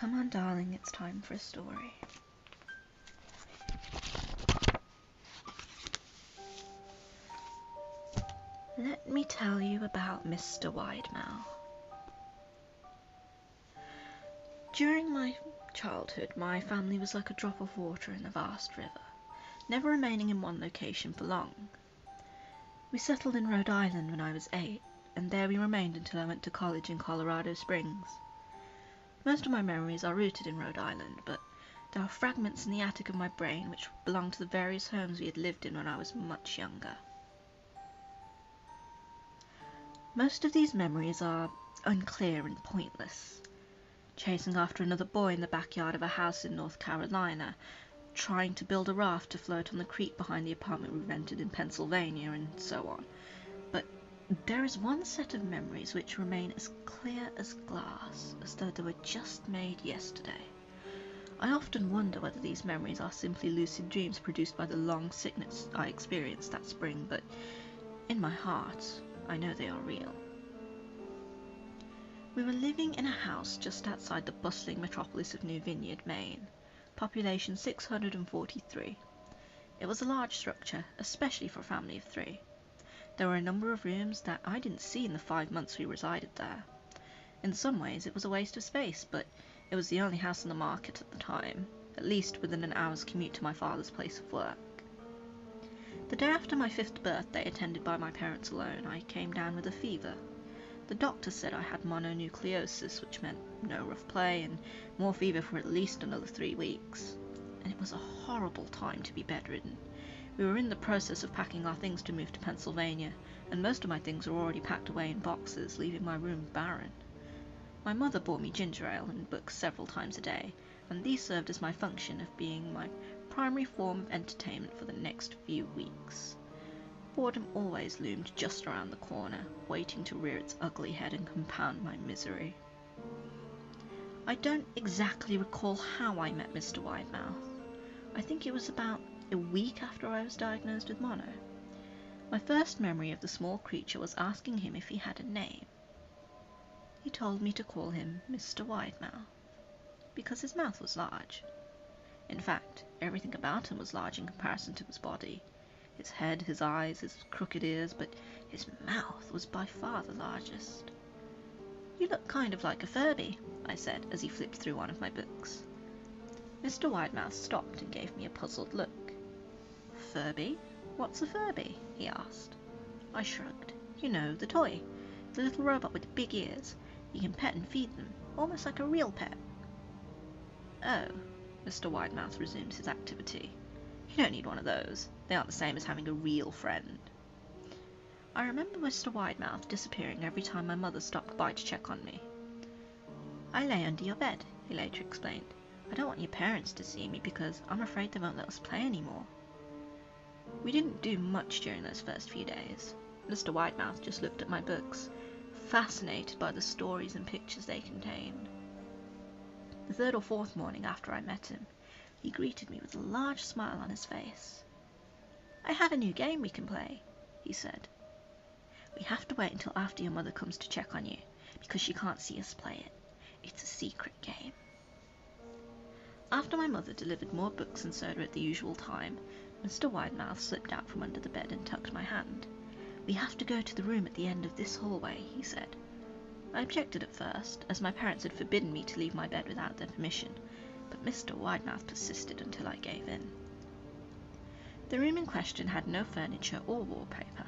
Come on, darling, it's time for a story. Let me tell you about Mr. Widemouth. During my childhood, my family was like a drop of water in the vast river, never remaining in one location for long. We settled in Rhode Island when I was 8, and there we remained until I went to college in Colorado Springs. Most of my memories are rooted in Rhode Island, but there are fragments in the attic of my brain which belong to the various homes we had lived in when I was much younger. Most of these memories are unclear and pointless. Chasing after another boy in the backyard of a house in North Carolina, trying to build a raft to float on the creek behind the apartment we rented in Pennsylvania, and so on. But there is one set of memories which remain as clear as glass, as though they were just made yesterday. I often wonder whether these memories are simply lucid dreams produced by the long sickness I experienced that spring, but in my heart, I know they are real. We were living in a house just outside the bustling metropolis of New Vineyard, Maine, population 643. It was a large structure, especially for a family of 3. There were a number of rooms that I didn't see in the 5 months we resided there. In some ways it was a waste of space, but it was the only house on the market at the time, at least within an hour's commute to my father's place of work. The day after my 5th birthday, attended by my parents alone, I came down with a fever. The doctor said I had mononucleosis, which meant no rough play and more fever for at least another 3 weeks. And it was a horrible time to be bedridden. We were in the process of packing our things to move to Pennsylvania, and most of my things were already packed away in boxes, leaving my room barren. My mother bought me ginger ale and books several times a day, and these served as my function of being my primary form of entertainment for the next few weeks. Boredom always loomed just around the corner, waiting to rear its ugly head and compound my misery. I don't exactly recall how I met Mr. Widemouth. I think it was about a week after I was diagnosed with mono. My first memory of the small creature was asking him if he had a name. He told me to call him Mr. Widemouth, because his mouth was large. In fact, everything about him was large in comparison to his body. His head, his eyes, his crooked ears, but his mouth was by far the largest. "You look kind of like a Furby," I said as he flipped through one of my books. Mr. Widemouth stopped and gave me a puzzled look. "Furby? What's a Furby?" he asked. I shrugged. "You know, the toy. The little robot with the big ears. You can pet and feed them, almost like a real pet." "Oh," Mr. Widemouth resumed his activity. "You don't need one of those. They aren't the same as having a real friend." I remember Mr. Widemouth disappearing every time my mother stopped by to check on me. "I lay under your bed," he later explained. "I don't want your parents to see me because I'm afraid they won't let us play anymore." We didn't do much during those first few days. Mr. Widemouth just looked at my books, fascinated by the stories and pictures they contained. The 3rd or 4th morning after I met him, he greeted me with a large smile on his face. "I have a new game we can play," he said. "We have to wait until after your mother comes to check on you, because she can't see us play it. It's a secret game." After my mother delivered more books and soda at the usual time, Mr. Widemouth slipped out from under the bed and tucked my hand. "We have to go to the room at the end of this hallway," he said. I objected at first, as my parents had forbidden me to leave my bed without their permission, but Mr. Widemouth persisted until I gave in. The room in question had no furniture or wallpaper.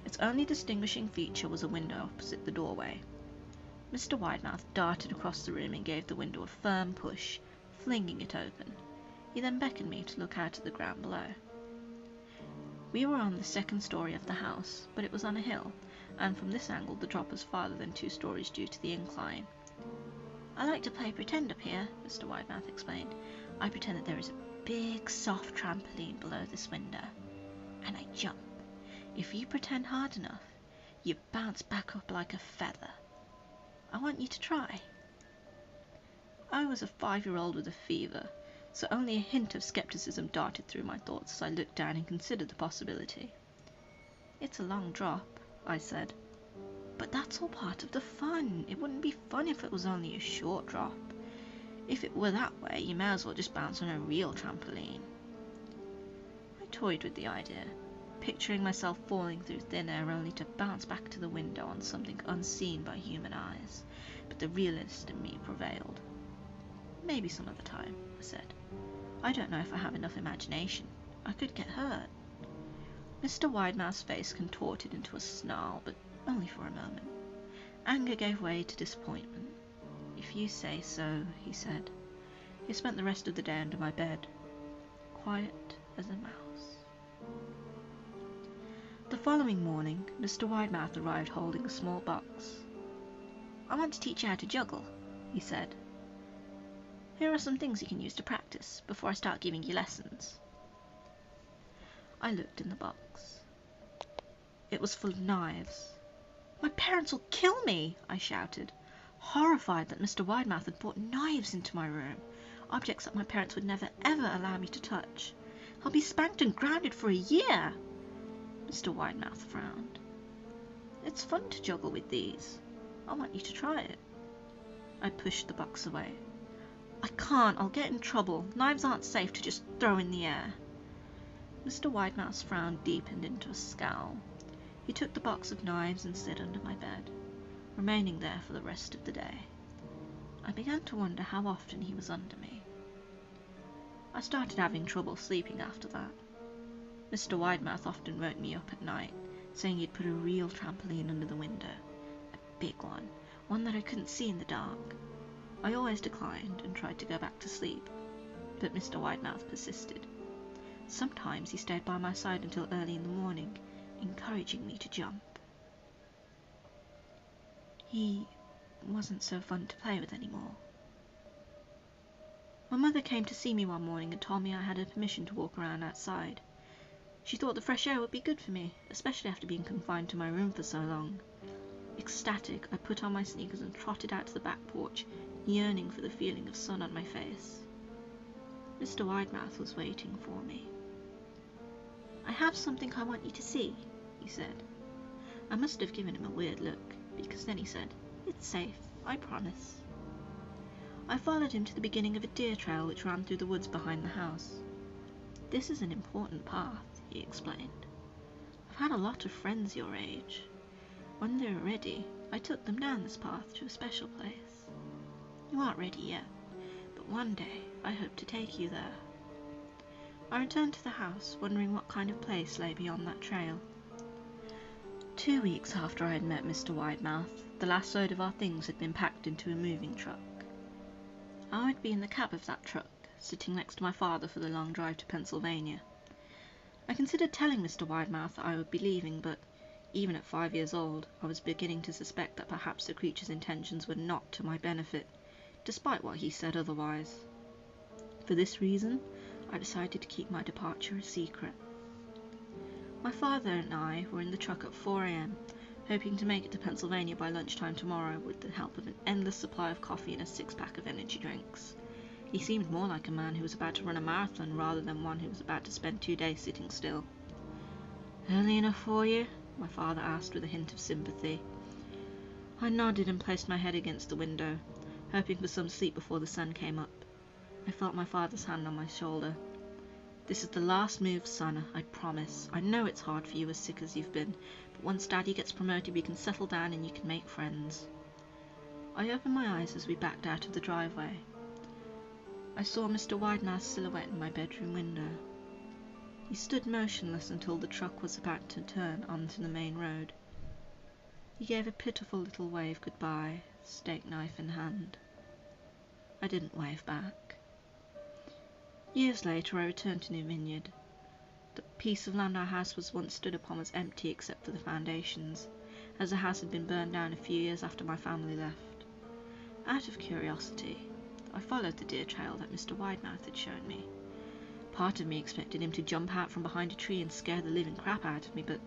Its only distinguishing feature was a window opposite the doorway. Mr. Widemouth darted across the room and gave the window a firm push, flinging it open. He then beckoned me to look out at the ground below. We were on the 2nd story of the house, but it was on a hill, and from this angle the drop was farther than 2 stories due to the incline. "I like to play pretend up here," Mr. Widemouth explained. "I pretend that there is a big soft trampoline below this window, and I jump. If you pretend hard enough, you bounce back up like a feather. I want you to try." I was a 5-year-old with a fever, so only a hint of skepticism darted through my thoughts as I looked down and considered the possibility. "It's a long drop," I said. "But that's all part of the fun. It wouldn't be fun if it was only a short drop. If it were that way, you may as well just bounce on a real trampoline. I toyed with the idea, picturing myself falling through thin air only to bounce back to the window on something unseen by human eyes, but the realist in me prevailed. Maybe some other time, I said. I don't know if I have enough imagination. I could get hurt. Mr. Widemouth's face contorted into a snarl, but only for a moment. Anger gave way to disappointment. If you say so, he said. He spent the rest of the day under my bed, quiet as a mouse. The following morning, Mr. Widemouth arrived holding a small box. I want to teach you how to juggle, he said. Here are some things you can use to practice before I start giving you lessons. I looked in the box. It was full of knives. My parents will kill me, I shouted, horrified that Mr. Widemouth had brought knives into my room, objects that my parents would never ever allow me to touch. I'll be spanked and grounded for a year. Mr. Widemouth frowned. It's fun to juggle with these. I want you to try it. I pushed the box away. I can't, I'll get in trouble. Knives aren't safe to just throw in the air. Mr. Widemouth's frown deepened into a scowl. He took the box of knives and slid under my bed, remaining there for the rest of the day. I began to wonder how often he was under me. I started having trouble sleeping after that. Mr. Widemouth often woke me up at night, saying he'd put a real trampoline under the window. A big one that I couldn't see in the dark. I always declined and tried to go back to sleep, but Mr. Widemouth persisted. Sometimes he stayed by my side until early in the morning, encouraging me to jump. He wasn't so fun to play with anymore. My mother came to see me one morning and told me I had permission to walk around outside. She thought the fresh air would be good for me, especially after being confined to my room for so long. Ecstatic, I put on my sneakers and trotted out to the back porch, yearning for the feeling of sun on my face. Mr. Widemouth was waiting for me. I have something I want you to see, he said. I must have given him a weird look, because then he said, It's safe, I promise. I followed him to the beginning of a deer trail which ran through the woods behind the house. This is an important path, he explained. I've had a lot of friends your age. When they were ready, I took them down this path to a special place. You aren't ready yet, but one day I hope to take you there. I returned to the house, wondering what kind of place lay beyond that trail. 2 weeks after I had met Mr. Widemouth, the last load of our things had been packed into a moving truck. I would be in the cab of that truck, sitting next to my father for the long drive to Pennsylvania. I considered telling Mr. Widemouth that I would be leaving, but even at 5 years old, I was beginning to suspect that perhaps the creature's intentions were not to my benefit, despite what he said otherwise. For this reason, I decided to keep my departure a secret. My father and I were in the truck at 4 a.m, hoping to make it to Pennsylvania by lunchtime tomorrow with the help of an endless supply of coffee and a six-pack of energy drinks. He seemed more like a man who was about to run a marathon rather than one who was about to spend 2 days sitting still. Early enough for you? My father asked with a hint of sympathy. I nodded and placed my head against the window, hoping for some sleep before the sun came up. I felt my father's hand on my shoulder. This is the last move, son, I promise. I know it's hard for you as sick as you've been, but once Daddy gets promoted we can settle down and you can make friends. I opened my eyes as we backed out of the driveway. I saw Mr. Widemouth's silhouette in my bedroom window. He stood motionless until the truck was about to turn onto the main road. He gave a pitiful little wave goodbye, steak knife in hand. I didn't wave back. Years later I returned to New Vineyard. The piece of land our house was once stood upon was empty except for the foundations, as the house had been burned down a few years after my family left. Out of curiosity, I followed the deer trail that Mr. Widemouth had shown me. Part of me expected him to jump out from behind a tree and scare the living crap out of me, but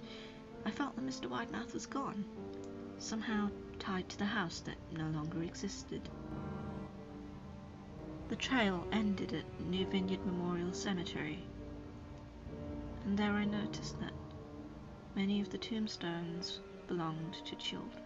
I felt that Mr. Widemouth was gone, somehow tied to the house that no longer existed. The trail ended at New Vineyard Memorial Cemetery, and there I noticed that many of the tombstones belonged to children.